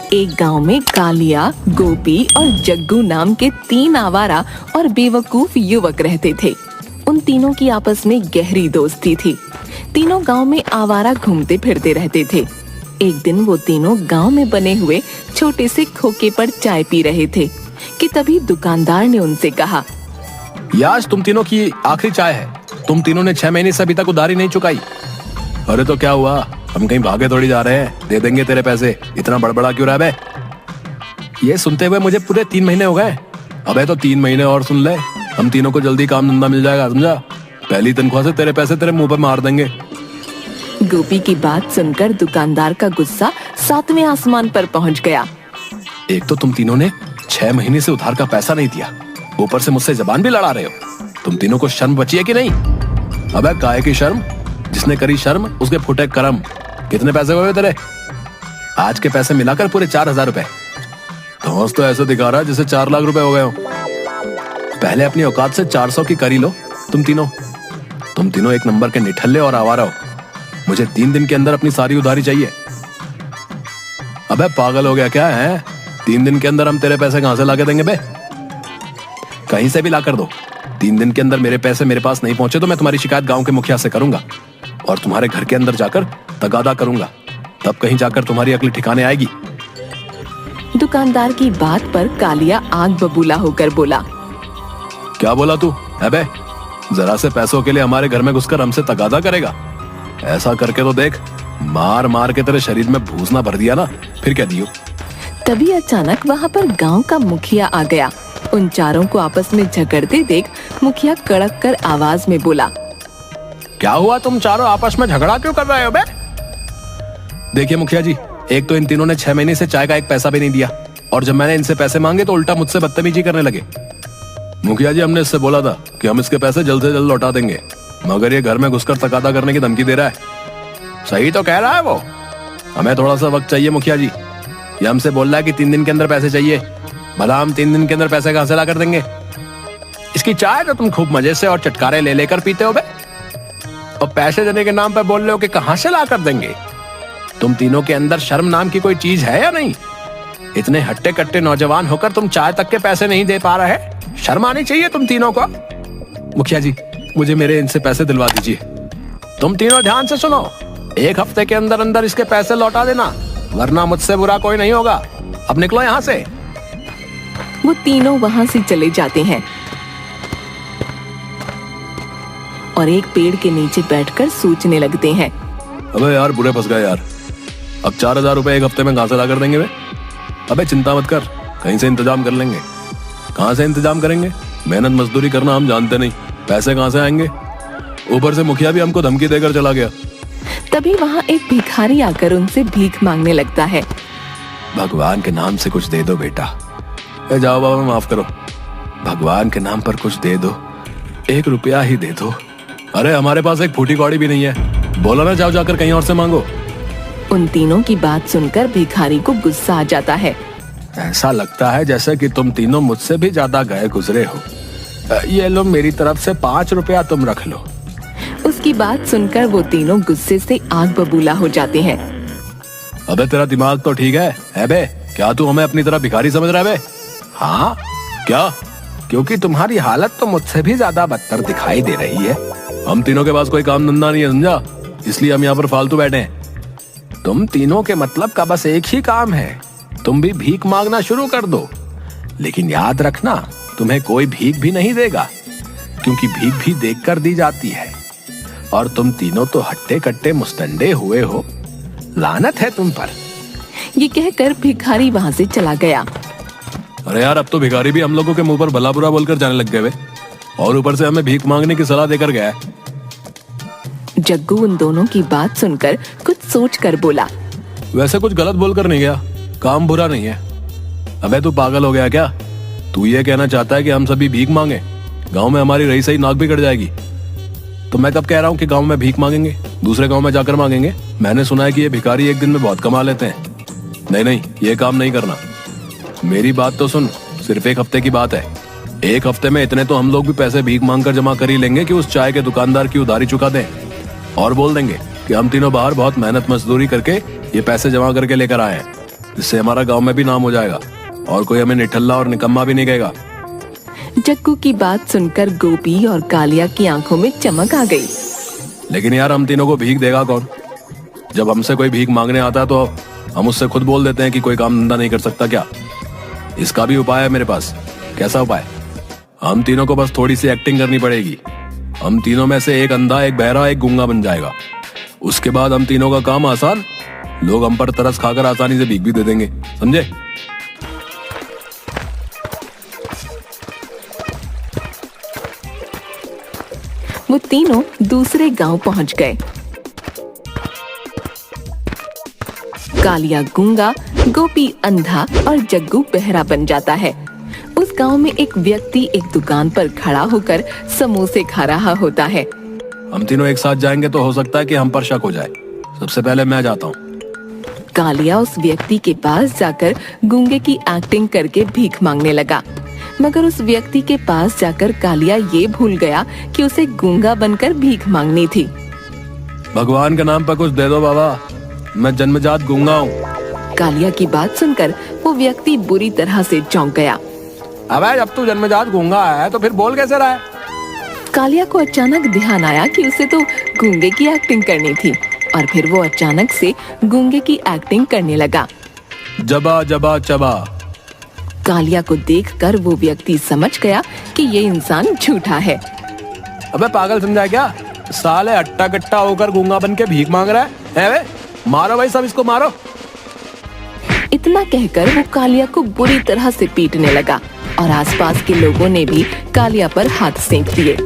एक गांव में कालिया, गोपी और जग्गू नाम के 3 आवारा और बेवकूफ युवक रहते थे। उन तीनों की आपस में गहरी दोस्ती थी। तीनों गांव में आवारा घूमते फिरते रहते थे। एक दिन वो तीनों गांव में बने हुए छोटे से खोखे पर चाय पी रहे थे कि तभी दुकानदार ने उनसे कहा, ये आज तुम तीनों की आखिरी चाय है। तुम तीनों ने 6 महीने से अभी तक उधारी नहीं चुकाई। अरे तो क्या हुआ, हम कहीं भागे थोड़ी जा रहे हैं, दे देंगे तेरे पैसे, इतना बड़बड़ा क्यों रहा बे? ये सुनते हुए मुझे पूरे 3 महीने हो गए। अबे तो 3 महीने और सुन ले, हम तीनों को जल्दी काम धंधा मिल जाएगा, समझा? पहली तनख्वाह से तेरे पैसे तेरे मुंह पर मार देंगे। गोपी की बात सुनकर दुकानदार का गुस्सा 7वें आसमान पर पहुंच गया। एक तो तुम तीनों ने 6 महीने से उधार का पैसा नहीं दिया, ऊपर से मुझसे जबान भी लड़ा रहे हो। तुम तीनों को शर्म बची है कि नहीं? अबे काहे की शर्म? जिसने करी शर्म उसके फूटे कर्म। कितने पैसे हुए तेरे? आज के पैसे मिलाकर पूरे 4,000 रुपए। धौंस तो ऐसे दिखा रहा है जैसे 4 लाख रुपए हो गए हो। पहले अपनी औकात से 400 की करी लो। तुम तीनों एक नंबर के निठल्ले और आवारा हो। मुझे 3 दिन के अंदर अपनी सारी उधारी चाहिए। अबे पागल हो गया क्या है? 3 दिन के अंदर हम तेरे पैसे कहां से लाके देंगे बे? कहीं से भी लाकर दो। 3 दिन के अंदर मेरे पैसे मेरे पास नहीं पहुंचे तो मैं तुम्हारी शिकायत गांव के मुखिया से करूंगा और तुम्हारे घर के अंदर जाकर तगादा करूंगा। तब कहीं जाकर तुम्हारी अकल ठिकाने आएगी। दुकानदार की बात पर कालिया आग बबूला होकर बोला, क्या बोला तू? अबे जरा से पैसों के लिए हमारे घर में घुसकर हमसे तगादा करेगा? ऐसा करके तो देख, मार मार के तेरे शरीर में भूसना भर दिया ना, फिर क्या दियो। तभी अचानक वहाँ पर गांव का मुखिया आ गया। उन चारों को आपस में झगड़ते देख मुखिया कड़क कर आवाज में बोला, क्या हुआ, तुम चारों आपस में झगड़ा क्यों कर रहे हो बे? देखिए मुखिया जी, एक तो इन तीनों ने 6 महीने से चाय का एक पैसा भी नहीं दिया और जब मैंने इनसे पैसे मांगे तो उल्टा मुझसे बदतमीजी करने लगे। मुखिया जी, हमने इससे बोला था कि हम इसके पैसे जल्द से जल्द लौटा देंगे, मगर ये घर में घुसकर तगादा करने की धमकी दे रहा है। सही तो कह रहा है वो। हमें थोड़ा सा वक्त चाहिए मुखिया जी। ये हमसे बोल रहा है कि 3 दिन के अंदर पैसे चाहिए। भला हम 3 दिन के अंदर पैसे कहां से ला कर देंगे? इसकी चाय तो तुम खूब मजे से और चटकारे ले लेकर पीते हो बे, और पैसे देने के नाम पर बोल रहे हो कि कहां से ला कर देंगे। तुम तीनों के अंदर शर्म नाम की कोई चीज है या नहीं? इतने हट्टे कट्टे नौजवान होकर तुम चाय तक के पैसे नहीं दे पा रहे। शर्म आनी चाहिए तुम तीनों को। मुखिया जी, मुझे मेरे इनसे पैसे दिलवा दीजिए। तुम तीनों ध्यान से सुनो, 1 हफ्ते के अंदर अंदर इसके पैसे लौटा देना, वरना मुझसे बुरा कोई नहीं होगा। अब निकलो यहाँ से। वो तीनों वहाँ से चले जाते हैं और एक पेड़ के नीचे बैठकर सोचने लगते हैं। अबे यार, बुरे फंस गए यार। अब 4,000 रुपए 1 हफ्ते में कहां से ला कर देंगे वे? अबे चिंता मत कर, कहीं से इंतजाम कर लेंगे। कहां से इंतजाम करेंगे? मेहनत मजदूरी करना हम जानते नहीं, पैसे कहां से आएंगे? ऊपर से मुखिया भी हमको धमकी देकर चला गया। तभी वहाँ एक भिखारी आकर उनसे भीख मांगने लगता है। भगवान के नाम से कुछ दे दो बेटा। जाओ बाबा, माफ करो, भगवान के नाम पर कुछ दे दो, 1 रुपया ही दे दो। अरे हमारे पास एक फूटी कौड़ी भी नहीं है, बोला ना जाओ जाकर कहीं और से मांगो। उन तीनों की बात सुनकर भिखारी को गुस्सा आ जाता है। ऐसा लगता है जैसे कि तुम तीनों मुझसे भी ज्यादा गए गुजरे हो। ये लो, मेरी तरफ से 5 रुपया तुम रख लो। उसकी बात सुनकर वो तीनों गुस्से से आग बबूला हो जाते हैं। अबे तेरा दिमाग तो ठीक है? बे क्या तू हमें अपनी तरह भिखारी समझ रहा है बे? हाँ क्या? क्योंकि तुम्हारी हालत तो मुझसे भी ज्यादा बदतर दिखाई दे रही है। हम तीनों के पास कोई काम धंधा नहीं है, समझा? इसलिए हम यहाँ पर फालतू बैठे हैं। तुम तीनों के मतलब का बस एक ही काम है, तुम भी भीख मांगना शुरू कर दो। लेकिन याद रखना, तुम्हें कोई भीख भी नहीं देगा, क्योंकि भीख भी देखकर दी जाती है। और तुम तीनों तो हट्टे कट्टे मुस्तंडे हुए हो, लानत है तुम पर। ये कहकर भिखारी वहाँ से चला गया। अरे यार, अब तो भिखारी भी हम लोगों के मुंह पर भला बुरा बोलकर जाने लग गए वे, और ऊपर से हमें भीख मांगने की सलाह देकर गया है। जग्गू उन दोनों की बात सुनकर कुछ सोचकर बोला, वैसे कुछ गलत बोलकर नहीं गया, काम बुरा नहीं है। अबे तू पागल हो गया क्या? तू ये कहना चाहता है कि हम सभी भीख मांगे? गांव में हमारी रही सही नाक भी कट जाएगी। तो मैं कब कह रहा हूँ कि गांव में भीख मांगेंगे, दूसरे गांव में जाकर मांगेंगे। मैंने सुना है कि ये भिखारी एक दिन में बहुत कमा लेते हैं। नहीं, ये काम नहीं करना। मेरी बात तो सुन, सिर्फ 1 हफ्ते की बात है। 1 हफ्ते में इतने तो हम लोग भी पैसे भीख मांग कर जमा कर ही लेंगे कि उस चाय के दुकानदार की उधारी चुका दें, और बोल देंगे कि हम तीनों बाहर बहुत मेहनत मजदूरी करके ये पैसे जमा करके लेकर आए हैं। इससे हमारा गांव में भी नाम हो जाएगा और कोई हमें निठल्ला और निकम्मा भी नहीं कहेगा। जग्गू की बात सुनकर गोपी और कालिया की आंखों में चमक आ गई। लेकिन यार हम तीनों को भीख देगा कौन? जब हमसे कोई भीख मांगने आता है तो हम उससे खुद बोल देते हैं कि कोई काम धंधा नहीं कर सकता क्या? इसका भी उपाय है मेरे पास। कैसा उपाय? हम तीनों को बस थोड़ी सी एक्टिंग करनी पड़ेगी। हम तीनों में से एक अंधा, एक बहरा, एक गूंगा बन जाएगा। उसके बाद हम तीनों का काम आसान। लोग हम पर तरस खाकर आसानी से भीख भी दे देंगे, समझे? वो तीनों दूसरे गांव पहुंच गए। कालिया गूंगा, गोपी अंधा और जग्गू बहरा बन जाता है। उस गांव में एक व्यक्ति एक दुकान पर खड़ा होकर समोसे खा रहा होता है। हम तीनों एक साथ जाएंगे तो हो सकता है कि हम पर शक हो जाए। सबसे पहले मैं जाता हूँ। कालिया उस व्यक्ति के पास जाकर गूंगे की एक्टिंग करके भीख मांगने लगा, मगर उस व्यक्ति के पास जाकर कालिया ये भूल गया कि उसे गूंगा बनकर भीख मांगनी थी। भगवान के नाम पर कुछ दे दो बाबा, मैं जन्मजात गूंगा हूँ। कालिया की बात सुनकर वो व्यक्ति बुरी तरह से चौंक गया। अबे जब तू जन्मजात गूंगा है तो फिर बोल कैसे रहा है? कालिया को अचानक ध्यान आया कि उसे तो गूंगे की एक्टिंग करनी थी और फिर वो अचानक से गूंगे की एक्टिंग करने लगा। जबा जबा चबा। कालिया को देखकर वो व्यक्ति समझ गया कि ये इंसान झूठा है। अबे पागल समझा क्या? साले अट्टा कट्टा होकर गूंगा बन के भीख मांग रहा है वे? मारो भाई, सब इसको मारो। इतना कहकर वो कालिया को बुरी तरह से पीटने लगा और आसपास के लोगों ने भी कालिया पर हाथ सेंक दिए।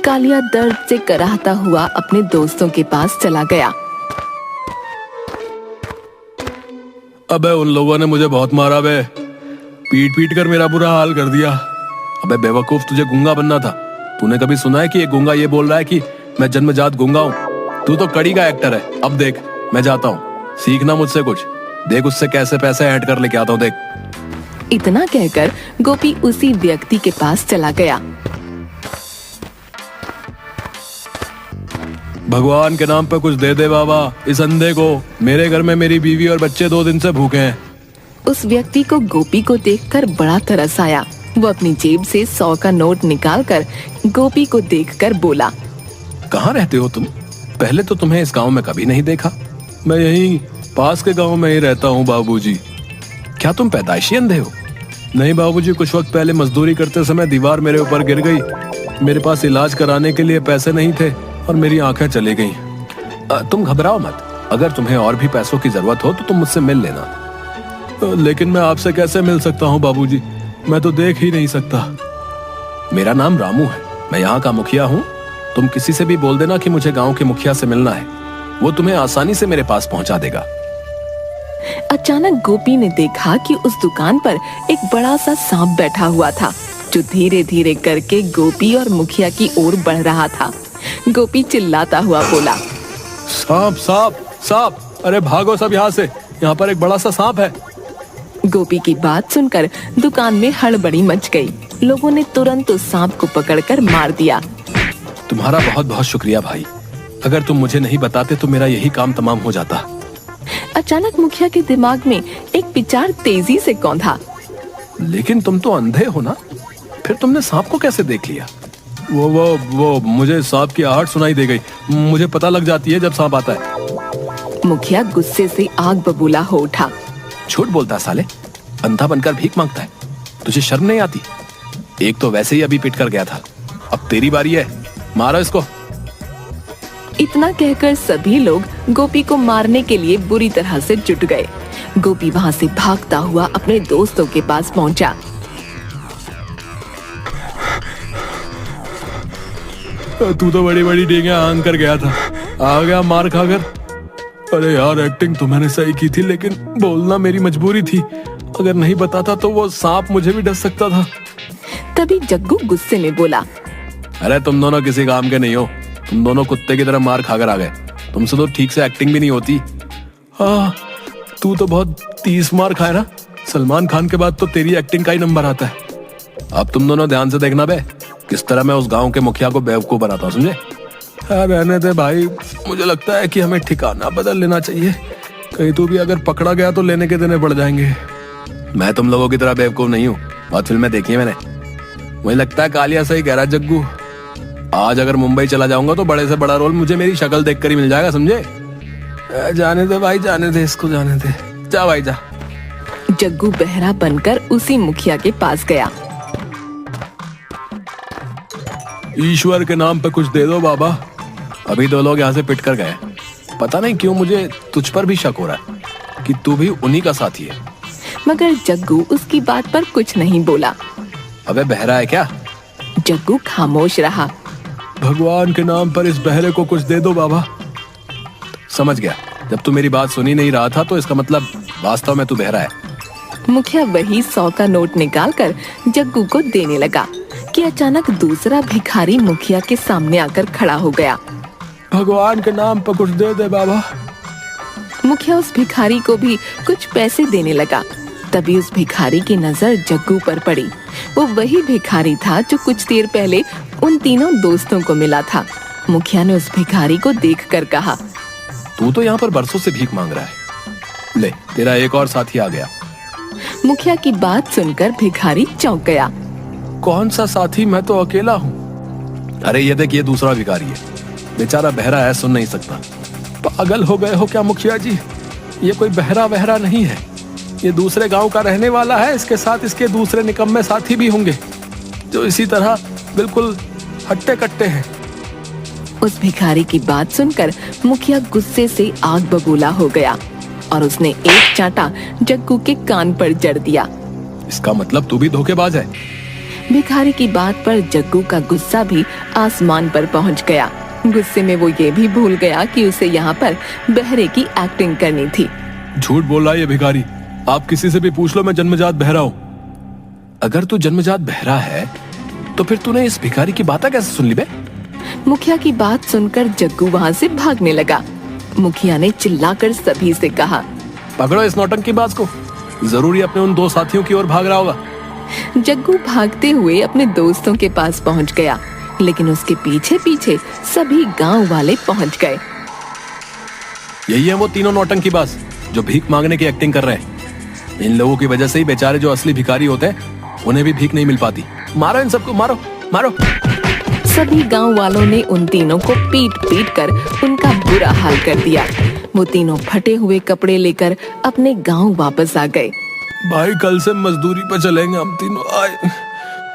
कालिया दर्द से कराहता हुआ अपने दोस्तों के पास चला गया। अबे उन लोगों ने मुझे बहुत मारा बे, पीट पीट कर मेरा बुरा हाल कर दिया। अबे बेवकूफ, तुझे गूंगा बनना था। तूने कभी सुना है कि ये गूंगा ये बोल रहा है कि मैं जन्मजात गूंगा हूँ? तू तो कड़ी का एक्टर है। अब देख, मैं जाता हूँ, सीखना मुझसे कुछ। देख उससे कैसे पैसे ऐड कर लेके आता हूँ, देख। इतना कहकर गोपी उसी व्यक्ति के पास चला गया। भगवान के नाम पे कुछ दे दे बाबा इस अंधे को। मेरे घर में मेरी बीवी और बच्चे 2 दिन से भूखे हैं। उस व्यक्ति को गोपी को देखकर बड़ा तरस आया। वो अपनी जेब से 100 का नोट निकालकर गोपी को देखकर बोला, कहाँ रहते हो तुम? पहले तो तुम्हें इस गांव में कभी नहीं देखा। मैं यहीं पास के गांव में ही रहता हूँ बाबूजी। क्या तुम पैदाइशी अंधे हो? नहीं बाबूजी, कुछ वक्त पहले मजदूरी करते समय दीवार मेरे ऊपर गिर गई। मेरे पास इलाज कराने के लिए पैसे नहीं थे और मेरी आंखें चली गईं। तुम घबराओ मत, अगर तुम्हें और भी पैसों की जरूरत हो तो तुम मुझसे मिल लेना। लेकिन मैं आपसे कैसे मिल सकता हूँ बाबूजी? मैं तो देख ही नहीं सकता। मेरा नाम रामू है, मैं यहाँ का मुखिया हूँ। तुम किसी से भी बोल देना कि मुझे गांव के मुखिया से मिलना है, वो तुम्हें आसानी से मेरे पास पहुंचा देगा। अचानक गोपी ने देखा कि उस दुकान पर एक बड़ा सा सांप बैठा हुआ था, जो धीरे धीरे करके गोपी और मुखिया की ओर बढ़ रहा था। गोपी चिल्लाता हुआ बोला, सांप सांप सांप, अरे भागो सब यहाँ से, यहाँ पर एक बड़ा सा सांप है। गोपी की बात सुनकर दुकान में हड़बड़ी मच गई। लोगों ने तुरंत उस सांप को पकड़कर मार दिया। तुम्हारा बहुत बहुत शुक्रिया भाई, अगर तुम मुझे नहीं बताते तो मेरा यही काम तमाम हो जाता। अचानक मुखिया के दिमाग में एक विचार तेजी से कौंधा। लेकिन तुम तो अंधे हो ना, फिर तुमने सांप को कैसे देख लिया? वो मुझे सांप की आहट सुनाई दे गई। मुझे पता लग जाती है जब सांप आता है। मुखिया गुस्से से आग बबूला हो उठा। झूठ बोलता है साले, अंधा बनकर भीख मांगता है, तुझे शर्म नहीं आती? एक तो वैसे ही अभी पिट कर गया था, अब तेरी बारी है, मारो इसको। इतना कहकर सभी लोग गोपी को मारने के लिए बुरी तरह से जुट गए। गोपी वहां से भागता हुआ अपने दोस्तों के पास पहुंचा। तू तो बड़ी बड़ी डेंगे आंग कर गया था, आ गया मार खाकर। अरे यार, एक्टिंग तो मैंने सही की थी, लेकिन बोलना मेरी मजबूरी थी। अगर नहीं बताता तो वो सांप मुझे भी डस सकता था। तभी जग्गू गुस्से में बोला, अरे तुम दोनों किसी काम के नहीं हो, तुम दोनों कुत्ते की तरह मार खाकर आ गए। तुमसे तो ठीक से एक्टिंग भी नहीं होती। हाँ, तू तो बहुत 30 मार खाए ना, सलमान खान के बाद तो तेरी एक्टिंग का ही नंबर आता है। अब तुम दोनों ध्यान से देखना बे, किस तरह मैं उस गांव के मुखिया को बेवकूफ बनाता हूँ, समझे? रहने दे भाई, मुझे लगता है कि हमें ठिकाना बदल लेना चाहिए। कहीं तू भी अगर पकड़ा गया तो लेने के देने पड़ जाएंगे। मैं तुम लोगों की तरह बेवकूफ नहीं हूँ, बहुत फिल्में देखी है मैंने। मुझे लगता है कालिया सही कह रहा है जग्गू। आज अगर मुंबई चला जाऊंगा तो बड़े से बड़ा रोल मुझे मेरी शक्ल देखकर ही मिल जाएगा, समझे? जाने दे भाई, जाने दे इसको, जाने दे। जा भाई जा। जग्गू बहरा बनकर उसी मुखिया के पास गया। ईश्वर के नाम पे कुछ दे दो बाबा। अभी 2 लोग यहाँ से पिट कर गए। पता नहीं क्यों मुझे तुझ पर भी शक हो रहा है कि तू भी उन्हीं का साथी है। मगर जग्गू उसकी बात पर कुछ नहीं बोला। अबे बहरा है क्या? जग्गू खामोश रहा। भगवान के नाम पर इस बहरे को कुछ दे दो बाबा। समझ गया, जब तू मेरी बात सुनी नहीं रहा था तो इसका मतलब वास्तव में तू बहरा है। मुखिया वही 100 का नोट निकालकर जग्गू को देने लगा कि अचानक दूसरा भिखारी मुखिया के सामने आकर खड़ा हो गया। भगवान के नाम पर कुछ दे दे बाबा। मुखिया उस भिखारी को भी कुछ पैसे देने लगा। तभी उस भिखारी की नजर जग्गू पर पड़ी। वो वही भिखारी था जो कुछ देर पहले उन तीनों दोस्तों को मिला था। मुखिया ने उस भिखारी को देखकर कहा, तू तो यहाँ पर बरसों से भीख मांग रहा है, ले तेरा एक और साथी आ गया। मुखिया की बात सुनकर भिखारी चौंक गया। कौन सा साथी? मैं तो अकेला हूँ। अरे ये देख, ये दूसरा भिखारी है, बेचारा बहरा है, सुन नहीं सकता। पागल हो गए हो क्या मुखिया जी? ये कोई बहरा वहरा नहीं है, ये दूसरे गांव का रहने वाला है। इसके साथ इसके दूसरे निकम्मे साथी भी होंगे जो इसी तरह बिल्कुल हट्टे कट्टे हैं। उस भिखारी की बात सुनकर मुखिया गुस्से से आग बबूला हो गया और उसने एक चांटा जग्गू के कान पर जड़ दिया। इसका मतलब तू भी धोखेबाज है। भिखारी की बात पर जग्गू का गुस्सा भी आसमान पर पहुंच गया। गुस्से में वो ये भी भूल गया कि उसे यहाँ पर बहरे की एक्टिंग करनी थी। झूठ बोल रहा है ये भिखारी। आप किसी से भी पूछ लो, मैं जन्मजात बहरा हूँ। अगर तू जन्मजात बहरा है तो फिर तूने इस भिखारी की बातें कैसे सुन ली बे? मुखिया की बात सुनकर जग्गू वहाँ से भागने लगा। मुखिया ने चिल्लाकर सभी से कहा, पकड़ो इस नौटंकीबाज को, जरूरी अपने उन 2 साथियों की ओर भाग रहा होगा। जग्गू भागते हुए अपने दोस्तों के पास पहुंच गया, लेकिन उसके पीछे पीछे सभी गांव वाले पहुंच गए। यही है वो तीनों नौटंकीबाज जो भीख मांगने की एक्टिंग कर रहे हैं। इन लोगों की वजह से ही बेचारे जो असली भिखारी होते हैं उन्हें भी भीख नहीं मिल पाती। मारो इन सबको, मारो मारो। सभी गांव वालों ने उन तीनों को पीट पीट कर उनका बुरा हाल कर दिया। वो तीनों फटे हुए कपड़े लेकर अपने गांव वापस आ गए। भाई कल से मजदूरी पर चलेंगे हम तीनों, आए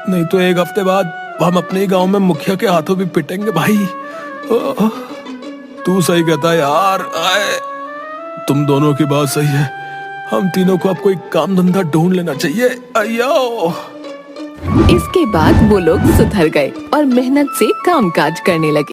नहीं तो 1 हफ्ते बाद हम अपने गांव में मुखिया के हाथों भी पिटेंगे भाई। तू सही कहता है यार, आए तुम दोनों की बात सही है। हम तीनों को अब कोई काम धंधा ढूंढ लेना चाहिए। अयो। इसके बाद वो लोग सुधर गए और मेहनत से कामकाज करने लगे।